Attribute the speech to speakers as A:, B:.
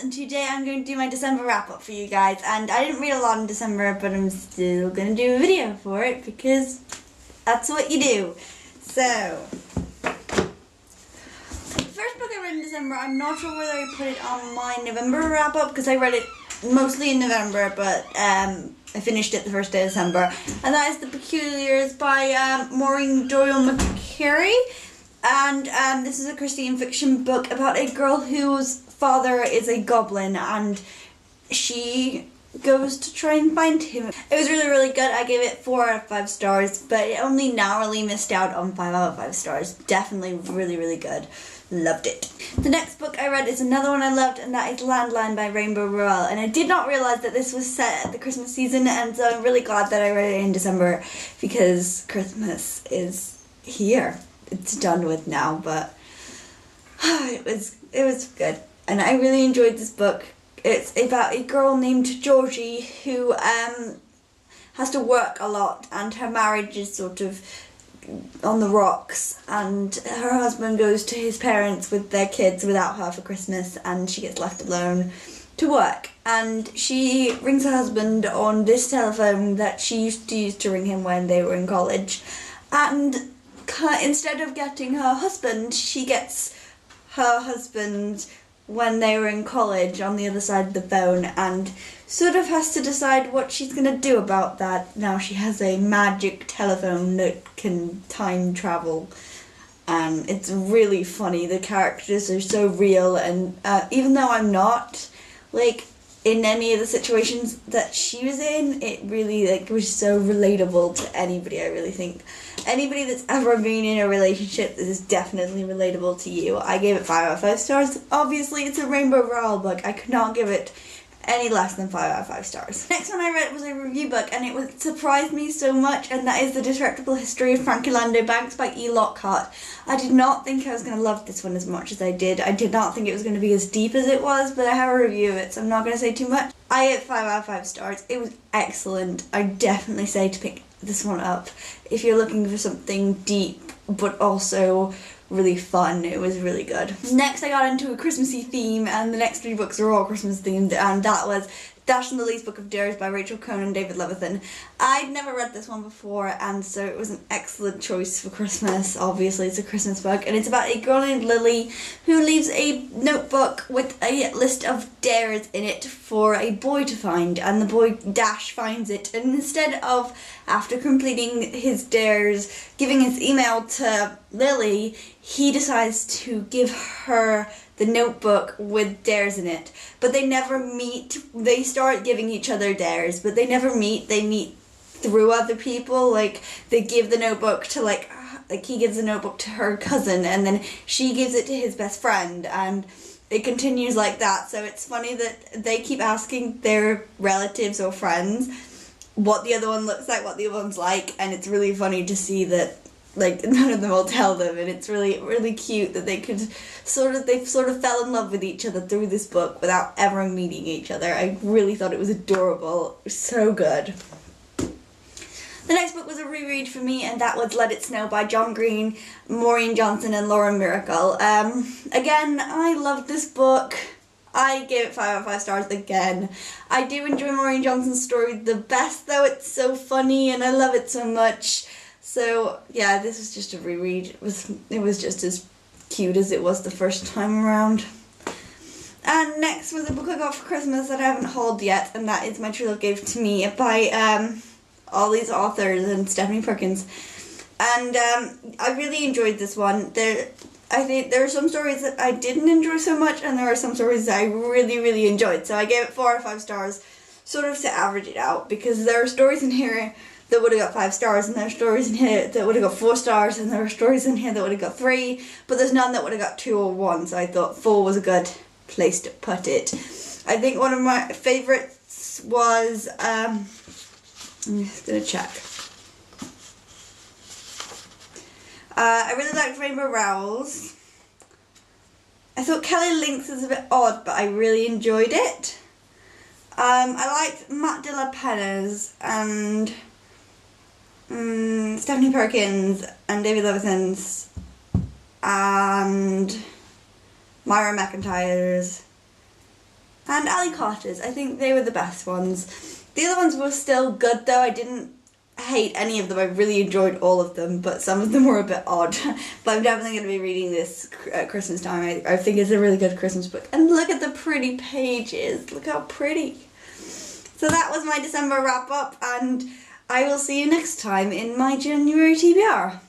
A: and today I'm going to do my December wrap up for you guys. And I didn't read a lot in December, but I'm still going to do a video for it because that's what you do. So, the first book I read in December, I'm not sure whether I put it on my November wrap up because I read it mostly in November, but I finished it the first day of December. And that is The Peculiars by Maureen Doyle McCary. And this is a Christian fiction book about a girl whose father is a goblin and she goes to try and find him. It was really, really good. I gave it 4 out of 5 stars, but it only narrowly missed out on 5 out of 5 stars. Definitely really, really good. Loved it. The next book I read is another one I loved, and that is Landline by Rainbow Rowell. And I did not realise that this was set at the Christmas season, and so I'm really glad that I read it in December because Christmas is here. It's done with now, but it was good. And I really enjoyed this book. It's about a girl named Georgie who has to work a lot, and her marriage is sort of on the rocks, and her husband goes to his parents with their kids without her for Christmas, and she gets left alone to work. And she rings her husband on this telephone that she used to use to ring him when they were in college, and instead of getting her husband, she gets her husband when they were in college on the other side of the phone, and sort of has to decide what she's going to do about that. Now she has a magic telephone that can time travel, and it's really funny. The characters are so real, and even though I'm not like in any of the situations that she was in, it really was so relatable to anybody. I really think anybody that's ever been in a relationship, this is definitely relatable to you. I gave it 5 out of 5 stars. Obviously, it's a Rainbow Rowell book. I could not give it any less than 5 out of 5 stars. Next one I read was a review book, and it surprised me so much, and that is The Disreputable History of Frank Orlando Banks by E. Lockhart. I did not think I was going to love this one as much as I did. I did not think it was going to be as deep as it was, but I have a review of it, so I'm not going to say too much. I gave it 5 out of 5 stars. It was excellent. I definitely say to pick this one up if you're looking for something deep, but also really fun. It was really good. Next I got into a Christmassy theme, and the next 3 books are all Christmas themed, and that was Dash and the Least Book of Dares by Rachel Cohn and David Levithan. I'd never read this one before, and so it was an excellent choice for Christmas. Obviously it's a Christmas book, and it's about a girl named Lily who leaves a notebook with a list of dares in it for a boy to find, and the boy Dash finds it, and instead of, after completing his dares, giving his email to Lily, he decides to give her the notebook with dares in it. But they never meet. They start giving each other dares, but they never meet. They meet through other people. Like, they give the notebook to, like he gives the notebook to her cousin, and then she gives it to his best friend, and it continues like that. So it's funny that they keep asking their relatives or friends what the other one looks like, what the other one's like, and it's really funny to see that none of them will tell them, and it's really, really cute that they sort of fell in love with each other through this book without ever meeting each other. I really thought it was adorable. It was so good. The next book was a reread for me, and that was Let It Snow by John Green, Maureen Johnson and Lauren Miracle. Again, I loved this book. I gave it 5 out of 5 stars again. I do enjoy Maureen Johnson's story the best, though. It's so funny and I love it so much. So yeah, this was just a reread. It was just as cute as it was the first time around. And next was a book I got for Christmas that I haven't hauled yet, and that is My True Love Gave to Me by all these authors and Stephanie Perkins. And I really enjoyed this one. I think there are some stories that I didn't enjoy so much, and there are some stories that I really, really enjoyed. So I gave it 4 out of 5 stars, sort of to average it out, because there are stories in here that would have got 5 stars, and there are stories in here that would have got 4 stars, and there are stories in here that would have got 3, but there's none that would have got 2 or 1, so I thought 4 was a good place to put it. I think one of my favourites was, I'm just going to check. I really liked Rainbow Rowell's. I thought Kelly Lynx was a bit odd, but I really enjoyed it. I liked Matt de la Pena's and Stephanie Perkins and David Levithan's and Myra McIntyre's and Ali Carter's. I think they were the best ones. The other ones were still good though. I didn't hate any of them. I really enjoyed all of them, but some of them were a bit odd. But I'm definitely going to be reading this at Christmas time. I think it's a really good Christmas book. And look at the pretty pages. Look how pretty. So that was my December wrap up, and I will see you next time in my January TBR.